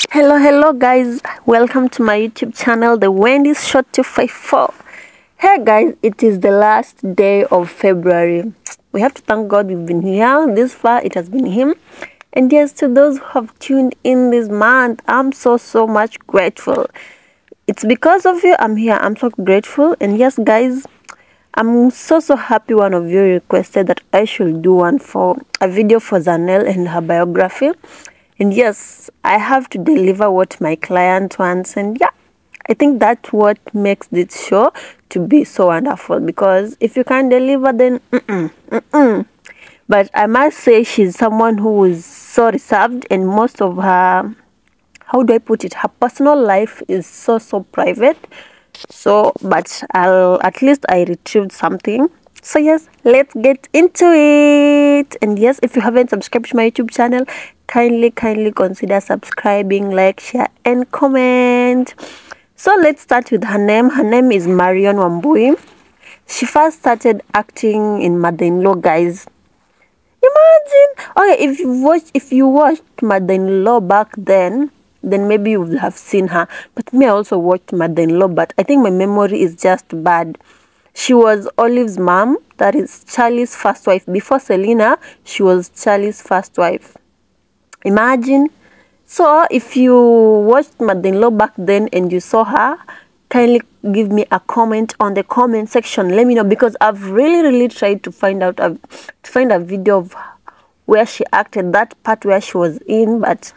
Hello guys, welcome to my YouTube channel, the Wendy's Short 254. Hey guys, it is the last day of February. We have to thank God we've been here this far. It has been him. And yes, to those who have tuned in this month, I'm so much grateful. It's because of you I'm here. I'm so grateful. And yes guys, I'm so happy one of you requested that I should do a video for Zanelle and her biography. And yes, I have to deliver what my client wants. And yeah, I think that's what makes this show to be so wonderful. Because if you can't deliver, then But I must say she's someone who is so reserved, and most of her, how do I put it, her personal life is so private. So, but at least I retrieved something. So yes, let's get into it. And yes, if you haven't subscribed to my YouTube channel, kindly consider subscribing, like, share and comment. So let's start with her name. Her name is Maryion Wambui. She first started acting in Mother-in-Law, guys. Imagine. Okay, if you watched Mother-in-Law back then maybe you would have seen her. But me, I also watched Mother-in-Law, but I think my memory is just bad. She was Olive's mom, that is Charlie's first wife. Before Selena, she was Charlie's first wife. Imagine. So if you watched Mother-in-Law back then and you saw her, kindly give me a comment on the comment section. Let me know, because I've really tried to find a video of where she acted, that part where she was in, but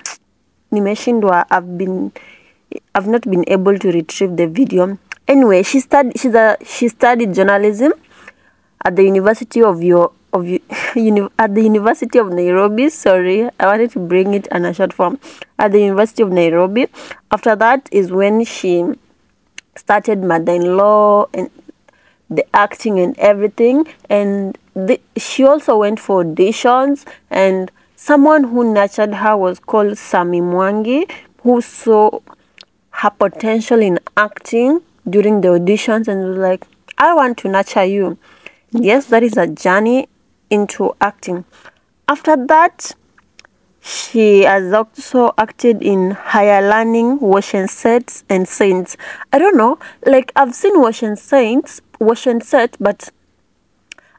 nimeshindwa. I've not been able to retrieve the video. Anyway, she studied journalism at the University of Nairobi. Sorry, I wanted to bring it in a short form. At the University of Nairobi. After that is when she started Mother-in-Law and the acting and everything. And she also went for auditions, and someone who nurtured her was called Sami Mwangi, who saw her potential in acting during the auditions and was like, I want to nurture you. Yes, that is a journey into acting. After that, she has also acted in Higher Learning, Wash and Sets, and Saints. I don't know, like I've seen Wash and Set, but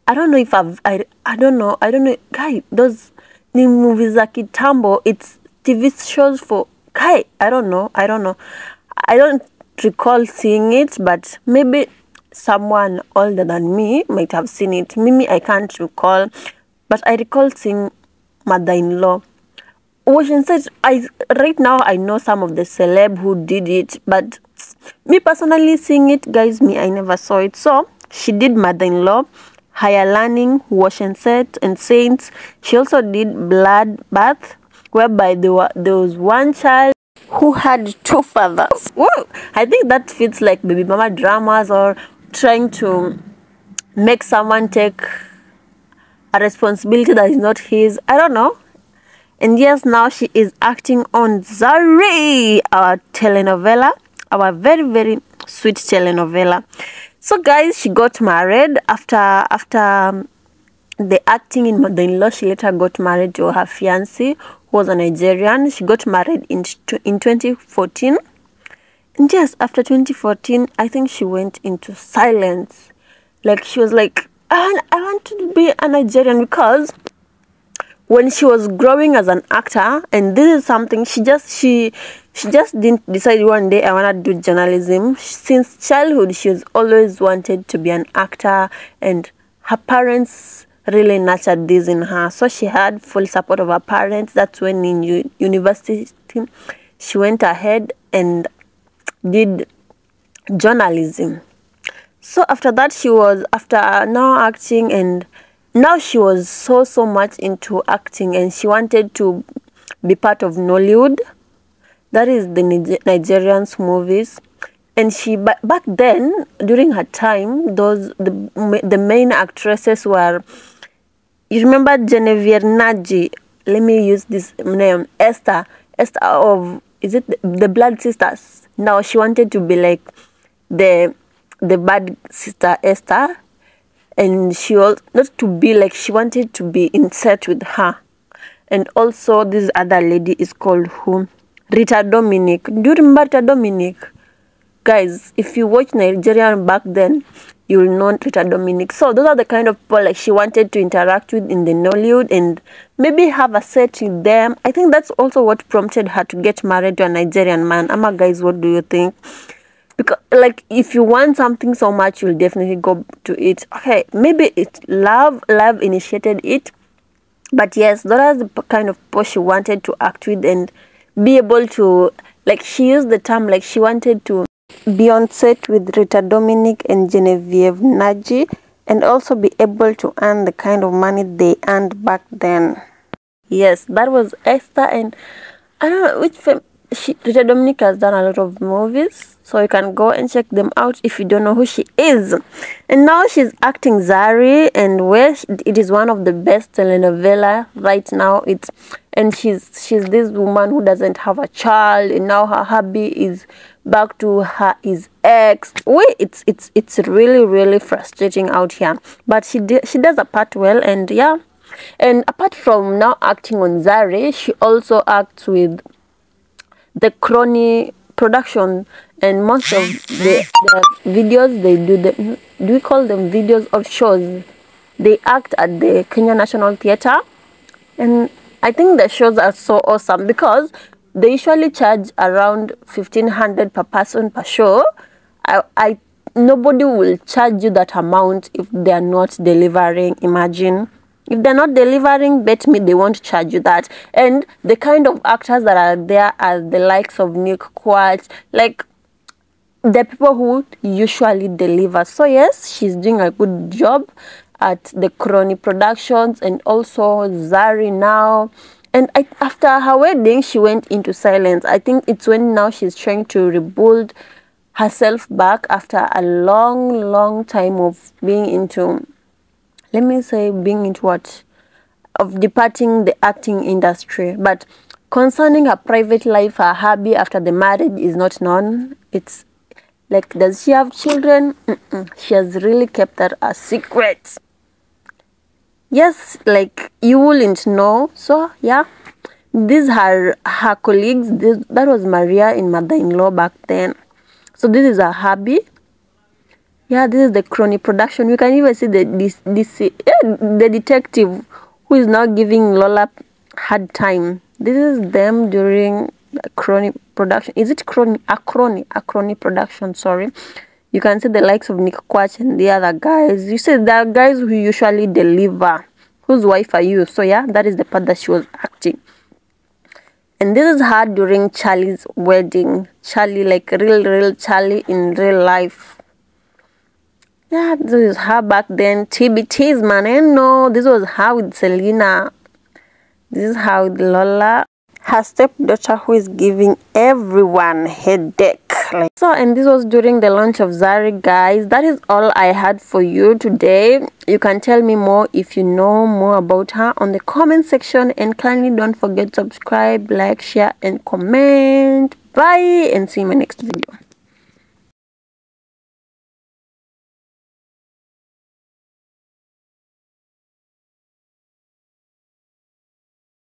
I don't know if I don't know, guy, those new movies like kitambo, it's TV shows for guy. I don't know. I don't recall seeing it, but maybe someone older than me might have seen it. Mimi, I can't recall, but I recall seeing Mother-in-Law. Right now I know some of the celeb who did it, but me personally seeing it, guys, I never saw it. So she did Mother-in-Law, Higher Learning, Wash and Set, and Saints. She also did Bloodbath, whereby there was one child who had two fathers. Whoa! I think that fits like baby mama dramas, or trying to make someone take a responsibility that is not his. I don't know. And yes, now she is acting on Zari, our telenovela, our very sweet telenovela. So guys, she got married after the acting in Mother-in-Law. She later got married to her fiancé, who was a Nigerian. She got married in 2014. And yes, after 2014, I think she went into silence. Like she was like, I want to be a Nigerian, because when she was growing as an actor, and this is something she just didn't decide one day I want to do journalism. Since childhood, she has always wanted to be an actor, and her parents really nurtured this in her. So she had full support of her parents. That's when in university she went ahead and did journalism. So after that, after now acting, and now she was so much into acting, and she wanted to be part of Nollywood. That is the Nigerians movies. And she, back then, during her time, the main actresses were, you remember Genevieve Naji? Let me use this name, Esther of, is it the Blood Sisters? Now she wanted to be like the bad sister Esther, and she was not to be like, she wanted to be in set with her. And also this other lady is called who? Rita Dominic. Do you remember Rita Dominic? Guys, if you watch Nigerian back then, you'll know Rita Dominic. So those are the kind of people like she wanted to interact with in the Nollywood and maybe have a set with them. I think that's also what prompted her to get married to a Nigerian man. Ama, guys, what do you think? Because like if you want something so much, you'll definitely go to it. Okay, maybe it's love initiated it, but yes, that was the kind of people she wanted to act with and be able to, like, she used the term like she wanted to be on set with Rita Dominic and Genevieve Naji and also be able to earn the kind of money they earned back then. Yes, that was Esther, and I don't know which film. Rita Dominic has done a lot of movies, so you can go and check them out if you don't know who she is. And now she's acting Zari, and it is one of the best telenovela right now. She's this woman who doesn't have a child, and now her hubby is back to his ex. It's really frustrating out here, but she does a part well, and yeah. And apart from now acting on Zari, she also acts with the Crony production, and most of the videos they do we call them videos of shows, they act at the Kenya National Theatre. And I think the shows are so awesome because they usually charge around 1,500 per person per show. Nobody will charge you that amount if they are not delivering. Imagine. If they're not delivering, bet me they won't charge you that. And the kind of actors that are there are the likes of Nick Quach, like the people who usually deliver. So yes, she's doing a good job at the Crony Productions and also Zari now. And after her wedding, she went into silence. I think it's when now she's trying to rebuild herself back after a long time of being into, let me say, being into what? Of departing the acting industry. But concerning her private life, her hobby after the marriage is not known. It's like, does she have children? She has really kept that a secret. Yes, like you wouldn't know. So yeah, these are her colleagues. That was Maria in Mother-in-Law back then. So this is her hobby. Yeah, this is the Crony production. You can even see the detective who is now giving Lola hard time. This is them during the Crony production. Is it Crony? A Crony production, sorry. You can see the likes of Nick Quach and the other guys. You see, there are guys who usually deliver. Whose wife are you? So yeah, that is the part that she was acting. And this is her during Charlie's wedding. Charlie, like real Charlie in real life. Yeah, this is her back then. TBTs, man. I know. This was her with Selena. This is her with Lola. Her stepdaughter who is giving everyone headache. So, and this was during the launch of Zari, guys. That is all I had for you today. You can tell me more if you know more about her on the comment section. And kindly don't forget to subscribe, like, share, and comment. Bye, and see you in my next video.